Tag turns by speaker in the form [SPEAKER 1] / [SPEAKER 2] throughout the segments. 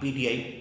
[SPEAKER 1] PTI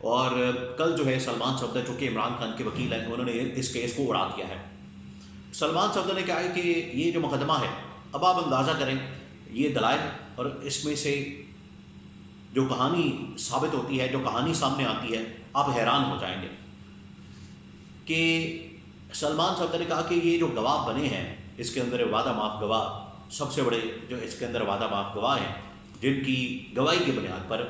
[SPEAKER 1] اور کل جو ہے سلمان صفدر جو کہ عمران خان کے وکیل ہیں انہوں نے اس کیس کو اڑا دیا ہے۔ سلمان صفدر نے کہا ہے کہ یہ جو مقدمہ ہے اب آپ اندازہ کریں یہ دلائل اور اس میں سے جو کہانی ثابت ہوتی ہے، جو کہانی سامنے آتی ہے، آپ حیران ہو جائیں گے کہ سلمان صفدر نے کہا کہ یہ جو گواہ بنے ہیں اس کے اندر وعدہ معاف گواہ، سب سے بڑے جو اس کے اندر وعدہ معاف گواہ ہیں، جن کی گواہی کی بنیاد پر،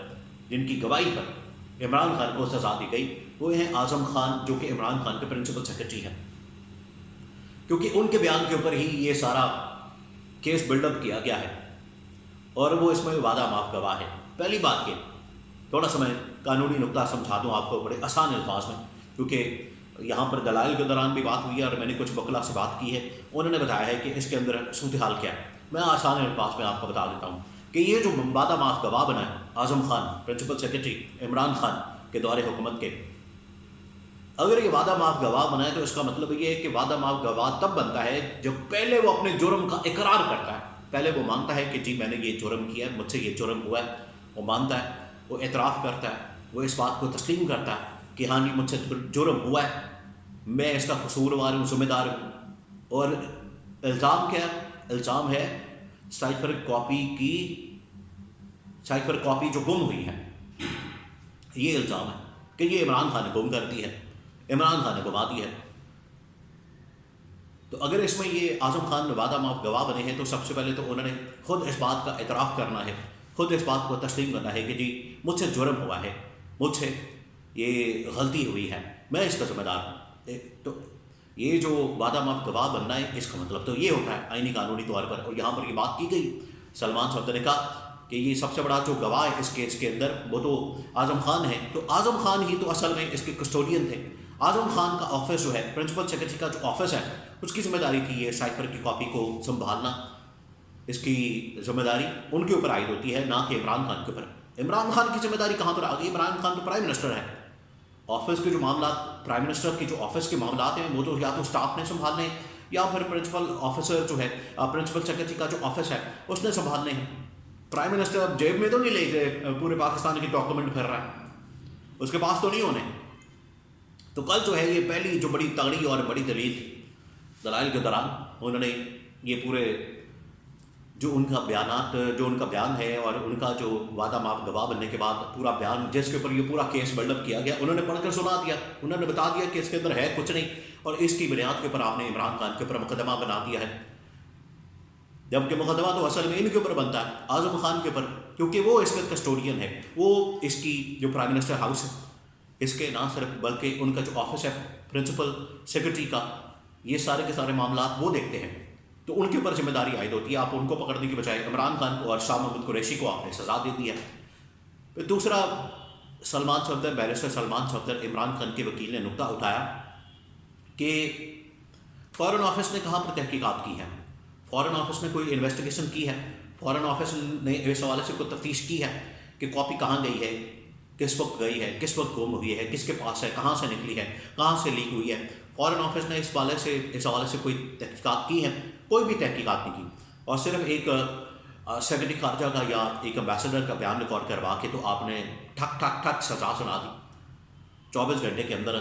[SPEAKER 1] جن کی گواہی پر عمران خان کو سزا دی گئی، وہ ہیں اعظم خان جو کہ عمران خان کے پرنسپل سیکرٹری ہیں، کیونکہ ان کے بیان کے اوپر ہی یہ سارا کیس بلڈ اپ کیا گیا ہے اور وہ اس میں وعدہ معاف گواہ ہے۔ پہلی بات یہ تھوڑا سا میں قانونی نقطہ سمجھا دوں آپ کو بڑے آسان الفاظ میں، کیونکہ یہاں پر دلائل کے دوران بھی بات ہوئی ہے اور میں نے کچھ وکلا سے بات کی ہے، انہوں نے بتایا ہے کہ اس کے اندر صورتحال کیا ہے۔ میں آسان الفاظ میں آپ کو بتا دیتا ہوں کہ یہ جو وعدہ معاف گواہ بنا ہے اعظم خان پرنسپل سیکرٹری عمران خان کے دور حکومت کے، اگر یہ وعدہ معاف گواہ بنا ہے تو اس کا مطلب یہ ہے کہ وعدہ معاف گواہ تب بنتا ہے جب پہلے وہ اپنے جرم کا اقرار کرتا ہے، پہلے وہ مانتا ہے کہ جی میں نے یہ جرم کیا ہے، مجھ سے یہ جرم ہوا ہے، وہ مانتا ہے، وہ اعتراف کرتا ہے، وہ اس بات کو تسلیم کرتا ہے کہ ہاں جی مجھ سے جرم ہوا ہے، میں اس کا قصوروار ہوں، ذمہ دار ہوں۔ اور الزام کیا ہے؟ الزام ہے سائفر کاپی جو گم ہوئی ہے، یہ الزام ہے کہ یہ عمران خان نے گم کر دی ہے، عمران خان نے گما دی ہے۔ تو اگر اس میں یہ اعظم خان وعدہ معاف گواہ بنے ہیں تو سب سے پہلے تو انہوں نے خود اس بات کا اعتراف کرنا ہے، خود اس بات کو تسلیم کرنا ہے کہ جی مجھ سے جرم ہوا ہے، مجھ سے یہ غلطی ہوئی ہے، میں اس کا ذمہ دار ہوں۔ تو یہ جو وعدہ معاف گواہ بننا ہے اس کا مطلب تو یہ ہوتا ہے آئینی قانونی طور پر، اور یہاں پر یہ بات کی گئی، سلمان صفدر نے کہا کہ یہ سب سے بڑا جو گواہ ہے اس کیس کے اندر وہ تو اعظم خان ہے، تو اعظم خان ہی تو اصل میں اس کے کسٹوڈین تھے۔ اعظم خان کا آفس جو ہے پرنسپل سیکرٹری کا جو آفس ہے اس کی ذمہ داری تھی یہ سائفر کی کاپی کو سنبھالنا، اس کی ذمہ داری ان کے اوپر عائد ہوتی ہے نہ کہ عمران خان کے اوپر۔ عمران خان کی ذمہ داری کہاں پر آ گئی؟ عمران خان تو پرائم منسٹر ہے، آفس کے جو معاملات، پرائم منسٹر کے جو آفس کے معاملات ہیں وہ تو یا تو اسٹاف نے سنبھالنے ہیں یا پھر پرنسپل آفیسر جو ہے پرنسپل سیکرٹری کا جو آفس ہے اس نے سنبھالنے ہیں۔ پرائم منسٹر اب جیب میں تو نہیں لے کے پورے پاکستان کی ڈاکومنٹ پھر رہا ہے، اس کے پاس تو نہیں ہونے۔ تو کل جو ہے یہ پہلی جو بڑی تگڑی اور بڑی دلیل تھی دلائل کے دوران، انہوں نے یہ پورے جو ان کا بیانات، جو ان کا بیان ہے اور ان کا جو وعدہ معاف گواہ بننے کے بعد پورا بیان جس کے اوپر یہ پورا کیس بلڈ اپ کیا گیا، انہوں نے پڑھ کر سنا دیا، انہوں نے بتا دیا کہ اس کے اندر ہے کچھ نہیں، اور اس کی بنیاد کے اوپر آپ نے عمران خان کے اوپر مقدمہ بنا دیا ہے، جبکہ مقدمہ تو اصل میں ان کے اوپر بنتا ہے، اعظم خان کے اوپر، کیونکہ وہ اس کا کسٹوڈین ہے، وہ اس کی جو پرائم منسٹر ہاؤس ہے اس کے نہ صرف بلکہ ان کا جو آفس ہے پرنسپل سیکرٹری کا، یہ سارے کے سارے معاملات وہ دیکھتے ہیں، تو ان کے اوپر ذمہ داری عائد ہوتی ہے۔ آپ ان کو پکڑنے کی بجائے عمران خان کو اور شاہ محمود قریشی کو آپ نے سزا دے دی ہے۔ پھر دوسرا، سلمان صفدر، بیرسٹر سلمان صفدر، عمران خان کے وکیل نے نقطہ اٹھایا کہ فارن آفس نے کہاں پر تحقیقات کی ہے، فارن آفس نے کوئی انویسٹیگیشن کی ہے، فارن آفس نے اس حوالے سے کوئی تفتیش کی ہے کہ کاپی کہاں گئی ہے، کس وقت گئی ہے، کس وقت گم ہوئی ہے، کس کے پاس ہے، کہاں سے نکلی ہے، کہاں سے لیک ہوئی ہے۔ فارن آفس نے اس حوالے سے کوئی تحقیقات کی ہے؟ کوئی بھی تحقیقات نہیں کی، اور صرف ایک سیکرٹری خارجہ کا یا ایک امبیسڈر کا بیان ریکارڈ کروا کے تو آپ نے ٹھک ٹھک ٹھک سزا سنا دی، 24 گھنٹے کے اندر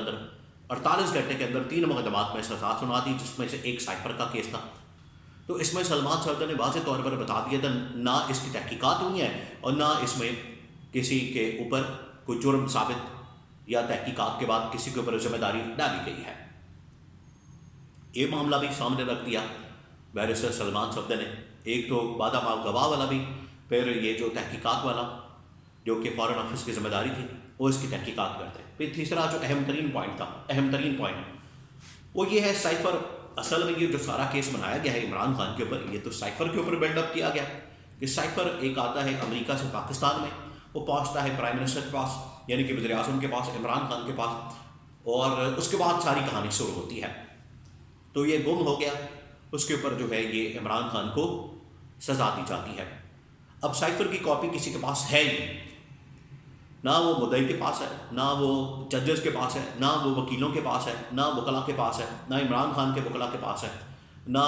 [SPEAKER 1] 48 گھنٹے کے اندر 3 مقدمات میں سزا سنا دی، جس میں سے ایک سائفر کا کیس تھا۔ تو اس میں سلمان صفدر نے واضح طور پر بتا دیا تھا نہ اس کی تحقیقات ہوئی ہیں اور نہ اس میں کسی کے اوپر کوئی جرم ثابت یا تحقیقات کے بعد کسی کے اوپر ذمہ داری ڈالی گئی ہے۔ یہ معاملہ بھی سامنے رکھ دیا بیرسٹر سلمان صفدر نے، ایک تو وعدہ معاف گواہ والا بھی، پھر یہ جو تحقیقات والا جو کہ فارن آفس کی ذمہ داری تھی وہ اس کی تحقیقات کرتے۔ پھر تیسرا جو اہم ترین پوائنٹ وہ یہ ہے سائفر، اصل میں یہ جو سارا کیس بنایا گیا ہے عمران خان کے اوپر، یہ تو سائفر کے اوپر بلڈ اپ کیا گیا کہ سائفر ایک آتا ہے امریکہ سے پاکستان میں، وہ پہنچتا ہے پرائم منسٹر کے پاس یعنی کہ وزیر اعظم کے پاس، عمران خان کے پاس، اور اس کے بعد ساری کہانی شروع ہوتی ہے۔ تو یہ گم ہو گیا، اس کے اوپر جو ہے یہ عمران خان کو سزا دی جاتی ہے۔ اب سائفر کی کاپی کسی کے پاس ہے ہی نہیں، نہ وہ مدعی کے پاس ہے، نہ وہ ججز کے پاس ہے، نہ وہ وکیلوں کے پاس ہے، نہ وکلاء کے پاس ہے، نہ عمران خان کے وکلاء کے پاس ہے، نہ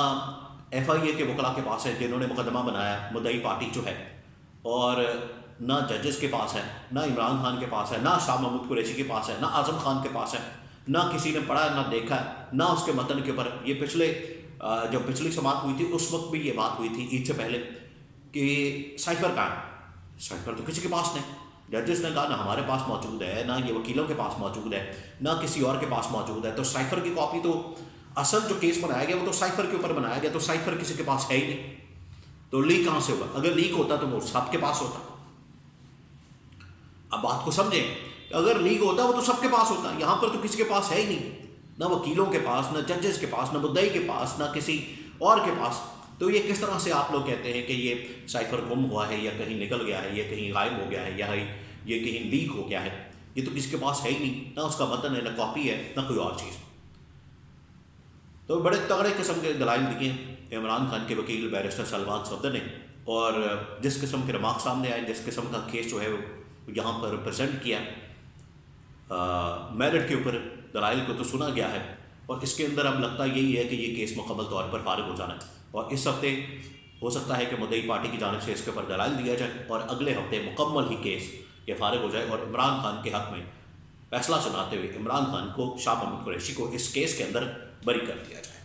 [SPEAKER 1] ایف آئی اے کے وکلاء کے پاس ہے جنہوں نے مقدمہ بنایا مدعی پارٹی جو ہے، اور نہ ججز کے پاس ہے، نہ عمران خان کے پاس ہے، نہ شاہ محمود قریشی کے پاس ہے، نہ اعظم خان کے پاس ہے، نہ کسی نے پڑھا ہے، نہ دیکھا ہے، نہ اس کے متن کے اوپر. یہ جب پچھلی سماعت ہوئی تھی اس وقت بھی یہ بات ہوئی تھی عید سے پہلے کہ سائفر کہاں ہے. سائفر تو کسی کے پاس نہیں. ججز نے کہا نہ ہمارے پاس موجود ہے، نہ یہ وکیلوں کے پاس موجود ہے، نہ کسی اور کے پاس موجود ہے. تو سائفر کی کاپی تو اصل جو کیس بنایا گیا وہ تو سائفر کے اوپر بنایا گیا، تو سائفر کسی کے پاس ہے ہی نہیں. تو لیک کہاں سے ہوگا؟ اگر لیک ہوتا تو وہ سب کے پاس ہوتا. اب بات کو سمجھیں، اگر لیک ہوتا وہ تو سب کے پاس ہوتا. یہاں پر تو کسی کے پاس ہے ہی نہیں، نہ وکیلوں کے پاس، نہ ججز کے پاس، نہ مدعی کے پاس، نہ کسی اور کے پاس. تو یہ کس طرح سے آپ لوگ کہتے ہیں کہ یہ سائفر گم ہوا ہے یا کہیں نکل گیا ہے یا کہیں غائب ہو گیا ہے یا یہ کہیں لیک ہو گیا ہے؟ یہ تو کسی کے پاس ہے ہی نہیں، نہ اس کا متن ہے، نہ کاپی ہے، نہ کوئی اور چیز. تو بڑے تگڑے قسم کے دلائل دیے عمران خان کے وکیل بیرسٹر سلمان صفدر نے، اور جس قسم کے رماق سامنے آئے، جس قسم کا کیس جو ہے وہ یہاں پر پریزنٹ کیا، میرٹ کے اوپر دلائل کو تو سنا گیا ہے، اور اس کے اندر اب لگتا یہی ہے کہ یہ کیس مکمل طور پر فارغ ہو جانا ہے. اور اس ہفتے ہو سکتا ہے کہ مدعی پارٹی کی جانب سے اس کے اوپر دلائل دیا جائے، اور اگلے ہفتے مکمل ہی کیس یہ فارغ ہو جائے، اور عمران خان کے حق میں فیصلہ سناتے ہوئے عمران خان کو، شاہ محمود قریشی کو اس کیس کے اندر بری کر دیا جائے.